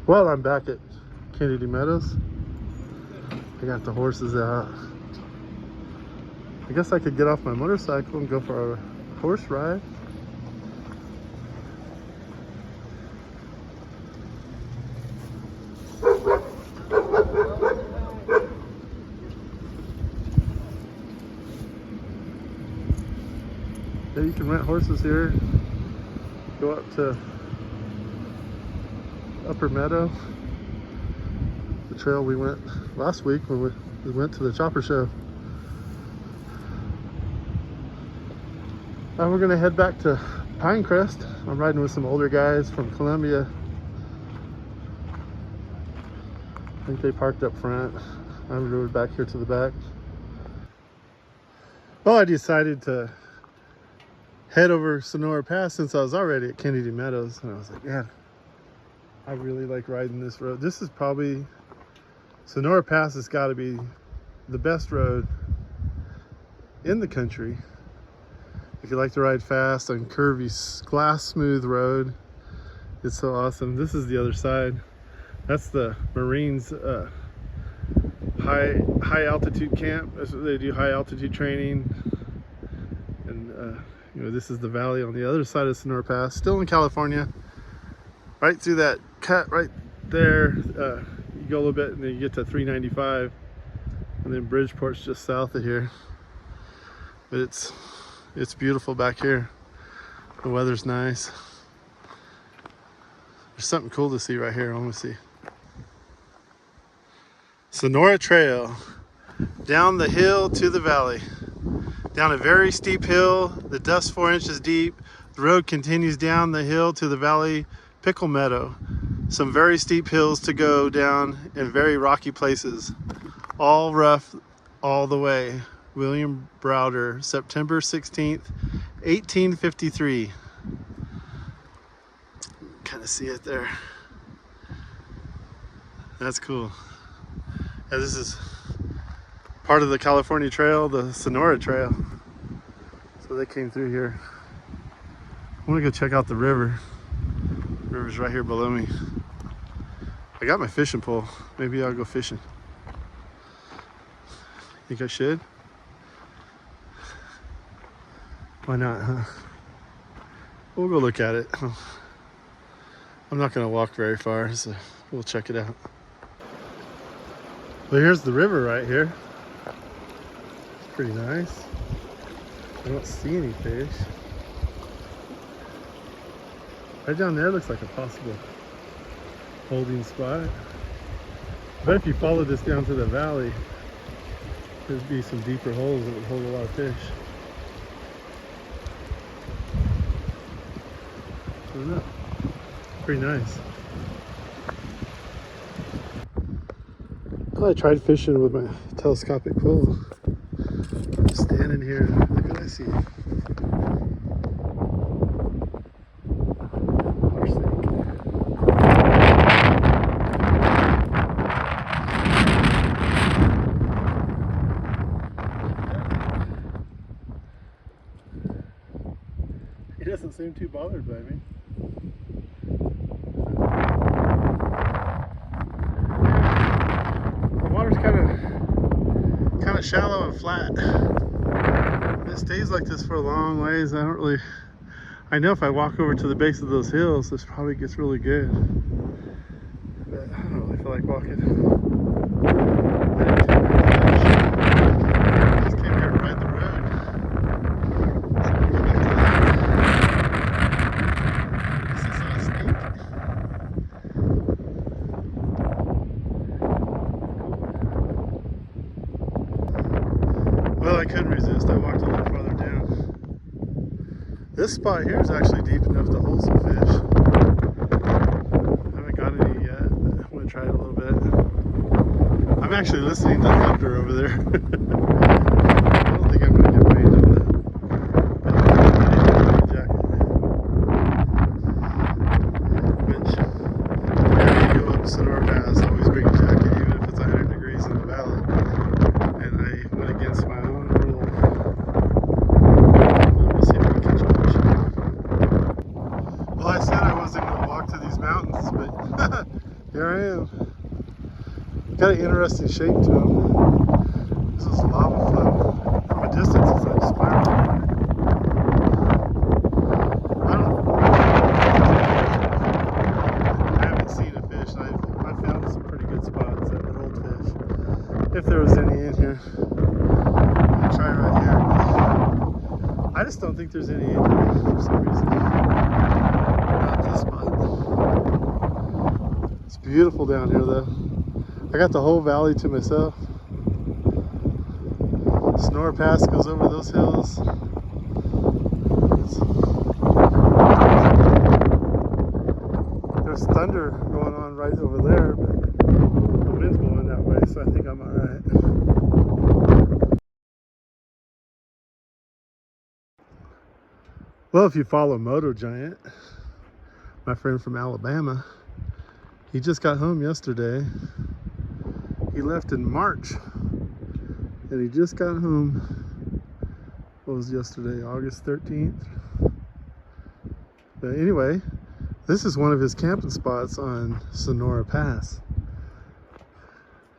Well, I'm back at Kennedy Meadows. I got the horses out. I guess I could get off my motorcycle and go for a horse ride. Yeah, you can rent horses here. Go up to Upper Meadow, the trail we went last week when we went to the chopper show. Now we're gonna head back to Pinecrest. I'm riding with some older guys from Columbia. I think they parked up front. I rode back here to the back. Well, I decided to head over Sonora Pass since I was already at Kennedy Meadows, and I was like, man, I really like riding this road. This is probably, Sonora Pass has got to be the best road in the country. If you like to ride fast on curvy, glass smooth road, it's so awesome. This is the other side. That's the Marines high altitude camp. That's what they do, high altitude training. And you know, this is the valley on the other side of Sonora Pass, still in California. Right through that cut right there, you go a little bit and then you get to 395, and then Bridgeport's just south of here. But it's beautiful back here. The weather's nice. There's something cool to see right here. I want to see. Sonora Trail, down the hill to the valley. Down a very steep hill, the dust 4 inches deep. The road continues down the hill to the valley Pickle Meadow. Some very steep hills to go down and very rocky places. All rough all the way. William Browder, September 16th, 1853. Kind of see it there. That's cool. Yeah, this is part of the California Trail, the Sonora Trail. So they came through here. I want to go check out the river. The river's right here below me. I got my fishing pole. Maybe I'll go fishing. Think I should? Why not, huh? We'll go look at it. I'm not gonna walk very far, so we'll check it out. Well, here's the river right here. It's pretty nice. I don't see any fish. Right down there looks like a possible holding spot. But if you follow this down to the valley, there'd be some deeper holes that would hold a lot of fish. I don't know. Pretty nice. Well, I tried fishing with my telescopic pole. I'm standing here. Look what I see. He doesn't seem too bothered by me. The water's kind of shallow and flat. It stays like this for a long ways. I know if I walk over to the base of those hills, this probably gets really good. But I don't really feel like walking. Well, I couldn't resist. I walked a little farther down. This spot here is actually deep enough to hold some fish. I haven't got any yet, but I'm going to try it a little bit. I'm actually listening to thunder over there. I don't think I'm going to get rained on that. Which, when you go up Sonora Pass, always bring a jacket, even if it's 100 degrees in the valley. And I went against my own rule. Let me see if I can catch a fish. Well, I said I wasn't going to walk to these mountains, but Here I am. Got an interesting shape to him. This is lava flow. From a distance, it's like a spiral. I haven't seen a fish. I found some pretty good spots that would hold fish. If there was any in here. I'll try right here. I just don't think there's any in here for some reason. Not this spot. It's beautiful down here though. I got the whole valley to myself. Sonora Pass goes over those hills. There's thunder going on right over there, but the wind's blowing that way, so I think I'm alright. Well, if you follow Moto Giant, my friend from Alabama, he just got home yesterday. He left in March, and he just got home. What was yesterday? August 13th. But anyway, this is one of his camping spots on Sonora Pass.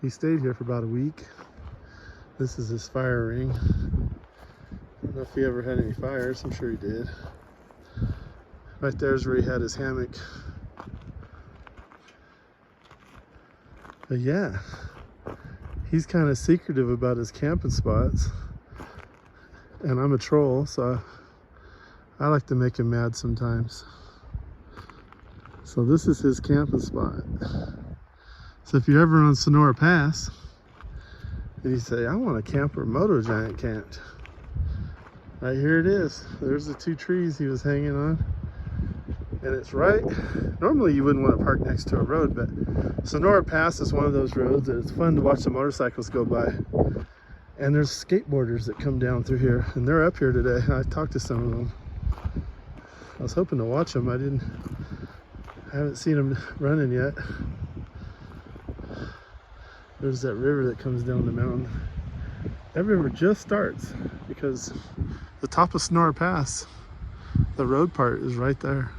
He stayed here for about a week. This is his fire ring. I don't know if he ever had any fires. I'm sure he did. Right there's where he had his hammock. But yeah, he's kind of secretive about his camping spots. And I'm a troll, so I like to make him mad sometimes. So this is his camping spot. So if you're ever on Sonora Pass, and you say, I want to camp where Moto Giant camped. Right here it is. There's the two trees he was hanging on. And it's right, normally you wouldn't want to park next to a road, but Sonora Pass is one of those roads that it's fun to watch the motorcycles go by. And there's skateboarders that come down through here, and they're up here today. I talked to some of them. I was hoping to watch them. I haven't seen them running yet. There's that river that comes down the mountain. That river just starts because the top of Sonora Pass, the road part is right there.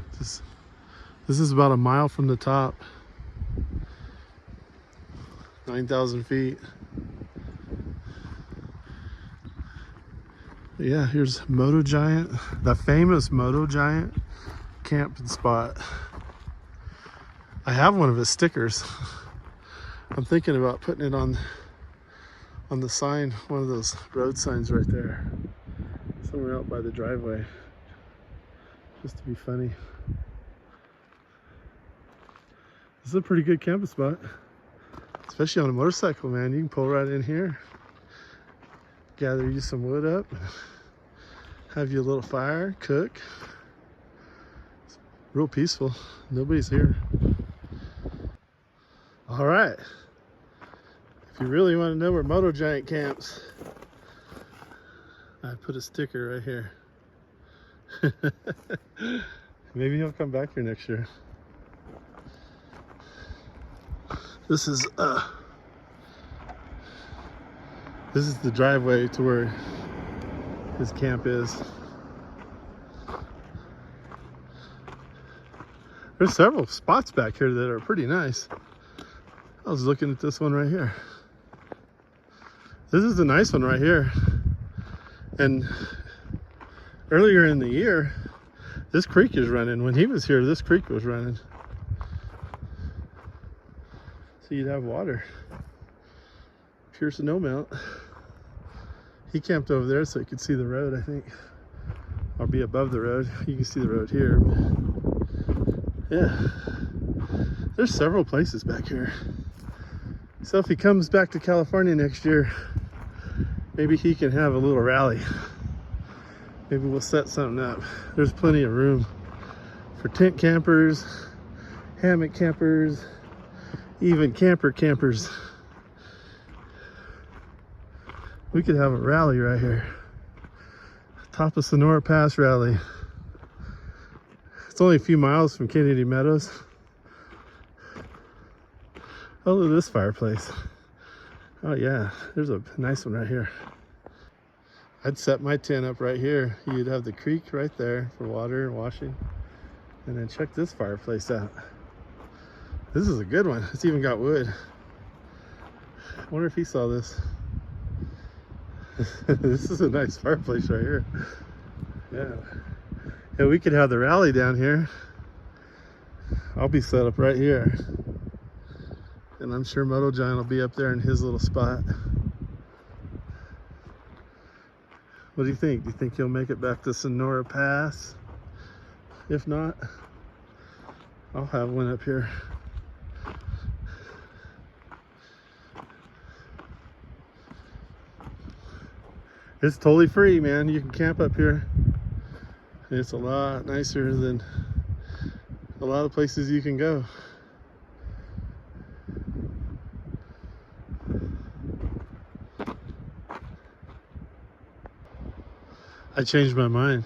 This is about a mile from the top. 9,000 feet. Yeah, here's Moto Giant, the famous Moto Giant camping spot. I have one of his stickers. I'm thinking about putting it on the sign, one of those road signs right there, somewhere out by the driveway, just to be funny. This is a pretty good camping spot, especially on a motorcycle, man. You can pull right in here, gather you some wood up, have you a little fire, cook. It's real peaceful. Nobody's here. All right. If you really want to know where Moto Giant camps, I put a sticker right here. Maybe he'll come back here next year. This is the driveway to where his camp is. There's several spots back here that are pretty nice. I was looking at this one right here. This is a nice one right here. And earlier in the year, this creek is running. When he was here, this creek was running. So you'd have water. Pure snowmelt. He camped over there so he could see the road, I think. Or be above the road. You can see the road here. Yeah. There's several places back here. So if he comes back to California next year, maybe he can have a little rally. Maybe we'll set something up. There's plenty of room for tent campers, hammock campers, even campers. We could have a rally right here. Top of Sonora Pass rally. It's only a few miles from Kennedy Meadows. Oh, look at this fireplace. Oh yeah, there's a nice one right here. I'd set my tent up right here. You'd have the creek right there for water and washing. And then check this fireplace out. This is a good one. It's even got wood. I wonder if he saw this. This is a nice fireplace right here. Yeah. Yeah, we could have the rally down here. I'll be set up right here. And I'm sure Moto Giant will be up there in his little spot. What do you think? Do you think he'll make it back to Sonora Pass? If not, I'll have one up here. It's totally free, man. You can camp up here. It's a lot nicer than a lot of places you can go. I changed my mind.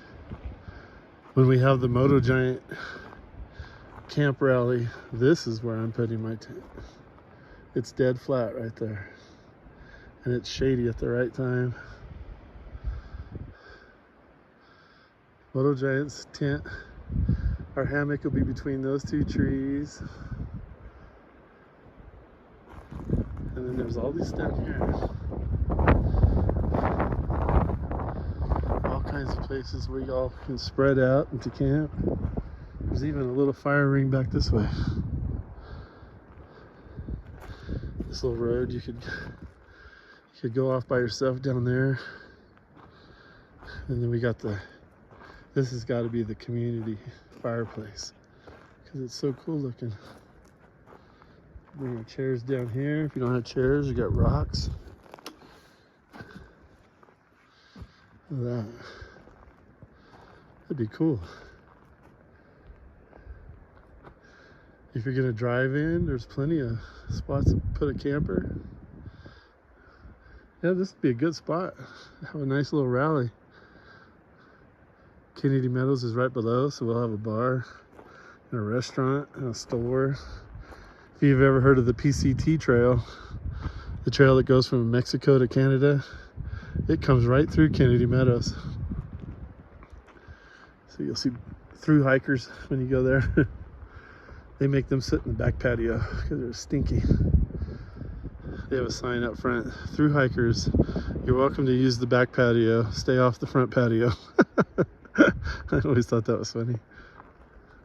When we have the Moto Giant camp rally, this is where I'm putting my tent. It's dead flat right there. And it's shady at the right time. Moto Giant's tent, our hammock will be between those two trees. And then there's all these down here. All kinds of places where y'all can spread out into camp. There's even a little fire ring back this way. This little road, you could go off by yourself down there. And then we got this has got to be the community fireplace because it's so cool looking. Bring your chairs down here. If you don't have chairs, you got rocks. Look at that. That'd be cool. If you're gonna drive in, there's plenty of spots to put a camper. Yeah, this would be a good spot. Have a nice little rally. Kennedy Meadows is right below, so we'll have a bar and a restaurant and a store. If you've ever heard of the PCT trail, the trail that goes from Mexico to Canada, it comes right through Kennedy Meadows. So you'll see through hikers when you go there. They make them sit in the back patio because they're stinky. They have a sign up front, through hikers, you're welcome to use the back patio, stay off the front patio. I always thought that was funny.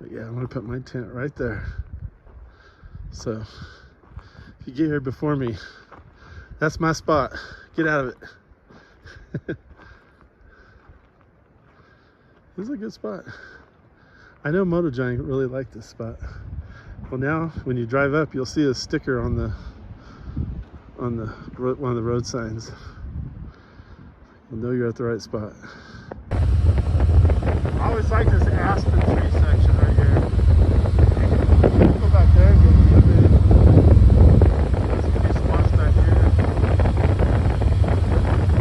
But yeah, I'm gonna put my tent right there. So if you get here before me, that's my spot. Get out of it. This is a good spot. I know Moto Giant really liked this spot. Well, now when you drive up, you'll see a sticker on one of the road signs. You'll know you're at the right spot. I always like this aspen tree section right here. Go back there and go a bit. There's a few spots back here.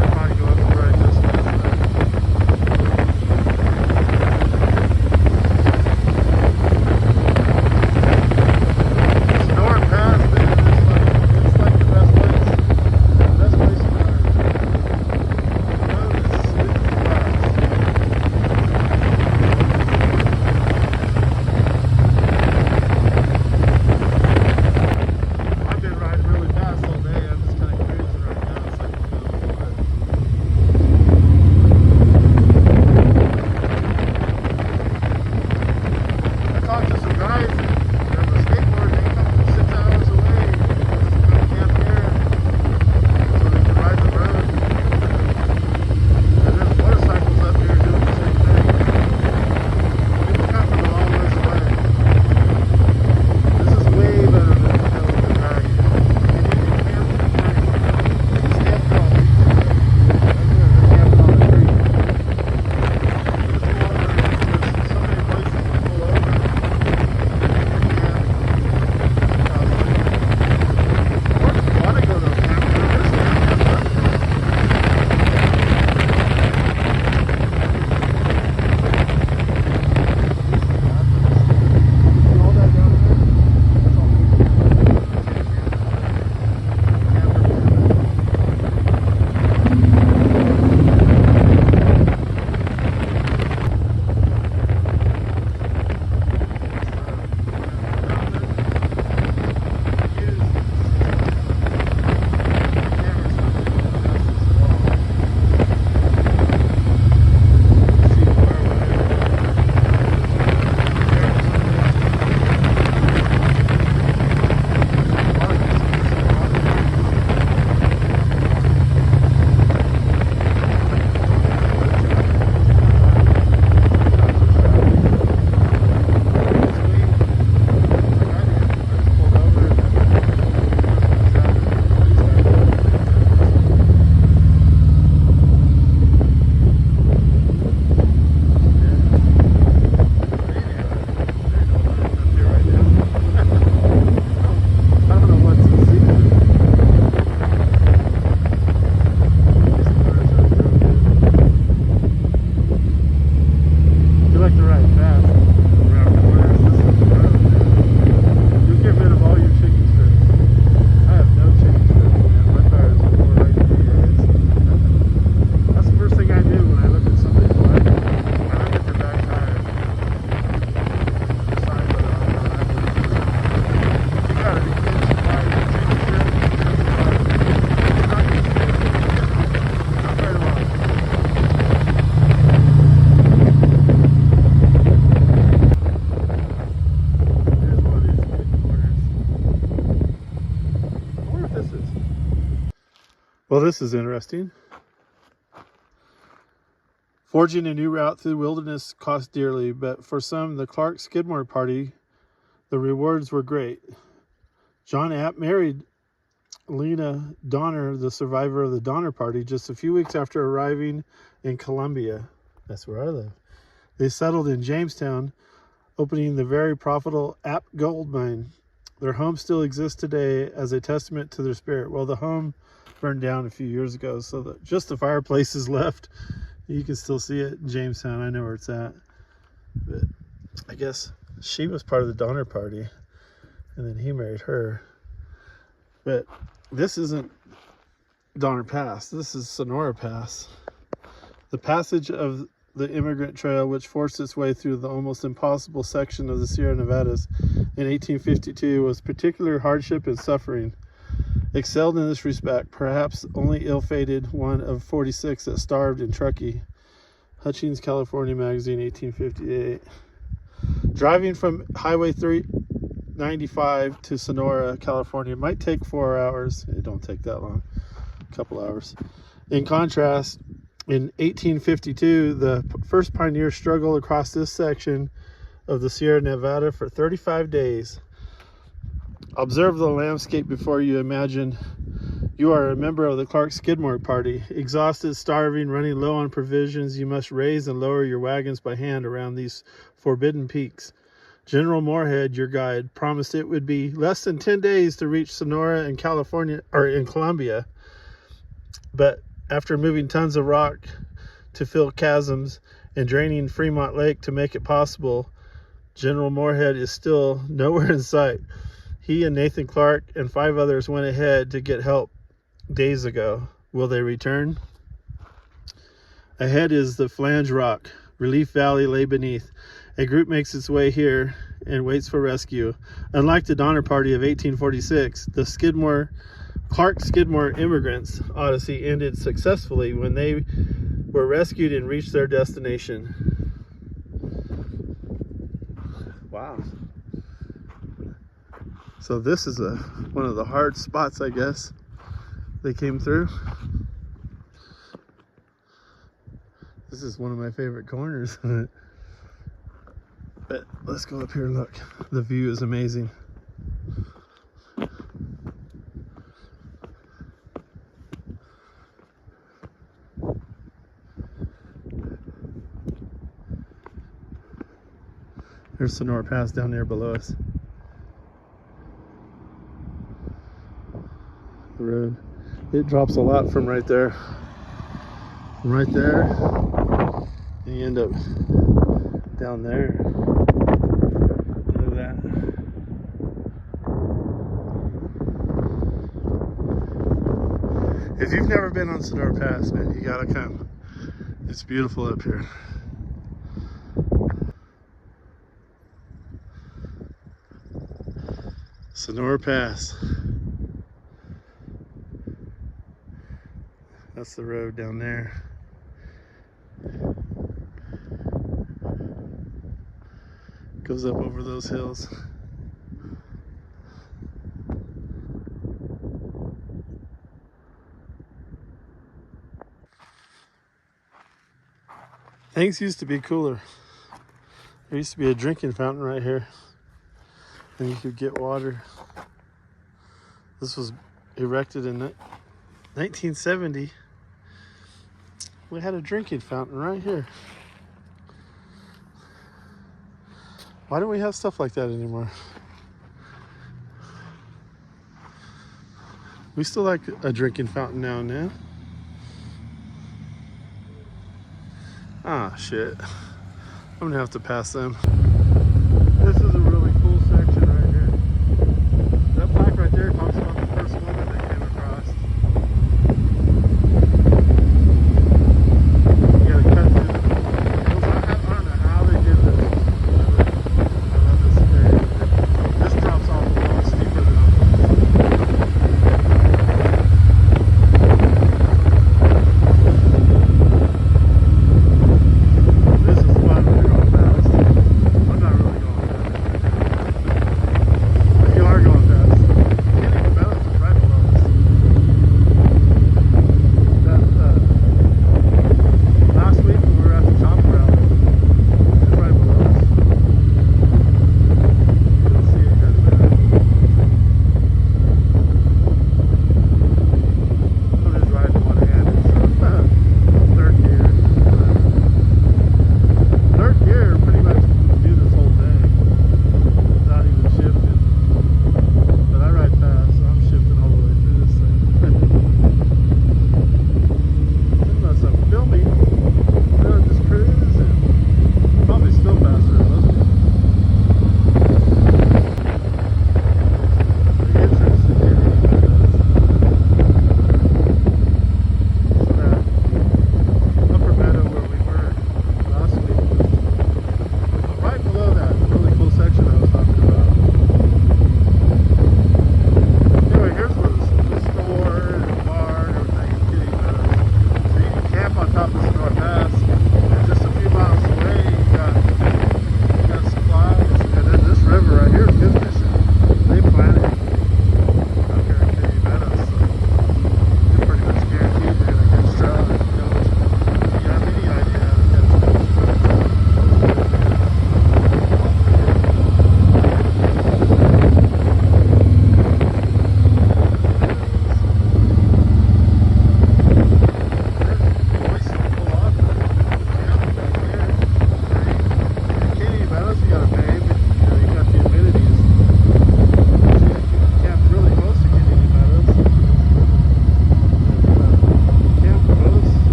I'll probably go up and ride this Sonora Pass, man, it's like the best place. The best place in the world. Well, this is interesting. Forging a new route through the wilderness cost dearly, but for some, the Clark Skidmore party, the rewards were great. John App married Lena Donner, the survivor of the Donner Party, just a few weeks after arriving in Columbia. That's where I live. They settled in Jamestown, opening the very profitable App gold mine. Their home still exists today as a testament to their spirit. Well, the home burned down a few years ago, so just the fireplace is left. You can still see it in Jamestown. I know where it's at. But I guess she was part of the Donner Party, and then he married her. But this isn't Donner Pass. This is Sonora Pass. The passage of the immigrant trail, which forced its way through the almost impossible section of the Sierra Nevadas in 1852, was particular hardship and suffering. Excelled in this respect, perhaps only ill-fated one of 46 that starved in Truckee. Hutchings, California Magazine, 1858. Driving from Highway 395 to Sonora, California might take 4 hours. It don't take that long, a couple hours. In contrast, in 1852, the first pioneers struggled across this section of the Sierra Nevada for 35 days. Observe the landscape before you imagine you are a member of the Clark Skidmore party. Exhausted, starving, running low on provisions, you must raise and lower your wagons by hand around these forbidden peaks. General Moorhead, your guide, promised it would be less than 10 days to reach Sonora in California, or in Colombia. But after moving tons of rock to fill chasms and draining Fremont Lake to make it possible, General Moorhead is still nowhere in sight. He and Nathan Clark and 5 others went ahead to get help days ago. Will they return? Ahead is the Flange Rock. Relief Valley lay beneath. A group makes its way here and waits for rescue. Unlike the Donner Party of 1846, the Clark Skidmore immigrants' odyssey ended successfully when they were rescued and reached their destination. Wow. So this is one of the hard spots, I guess, they came through. This is one of my favorite corners. But let's go up here and look. The view is amazing. There's Sonora Pass down there below us. The road. It drops a lot from right there. From right there. And you end up down there. Look at that. If you've never been on Sonora Pass, man, you gotta come. It's beautiful up here. Sonora Pass. That's the road down there. Goes up over those hills. Things used to be cooler. There used to be a drinking fountain right here, and you could get water. This was erected in 1970. We had a drinking fountain right here. Why don't we have stuff like that anymore? We still like a drinking fountain now and then. Ah, shit. I'm gonna have to pass them. This is a really cool section right here. That plaque right there talks about the first woman that came across. You gotta cut through the hills. I don't know how they did this. I love this area. This drops off a lot steeper than others. This is fun when you're going fast. I'm not really going fast.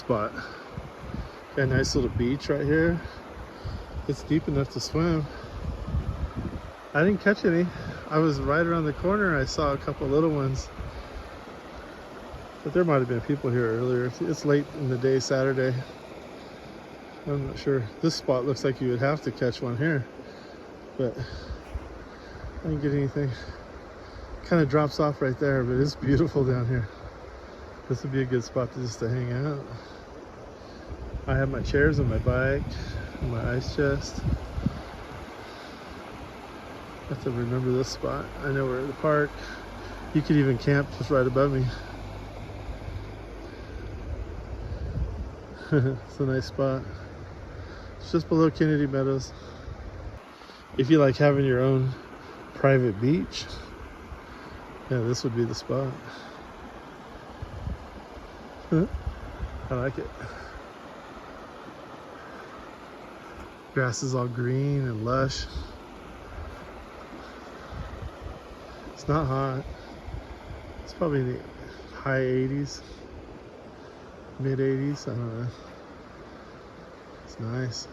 spot. Got a nice little beach right here. It's deep enough to swim. I didn't catch any. I was right around the corner. I saw a couple little ones. But there might have been people here earlier. It's late in the day, Saturday. I'm not sure. This spot looks like you would have to catch one here. But I didn't get anything. Kind of drops off right there, but it's beautiful down here. This would be a good spot to hang out. I have my chairs and my bike and my ice chest. I have to remember this spot. I know we're at the park. You could even camp just right above me. It's a nice spot. It's just below Kennedy Meadows. If you like having your own private beach, yeah, this would be the spot. I like it. Grass is all green and lush. It's not hot. It's probably in the high 80s, mid 80s. I don't know. It's nice.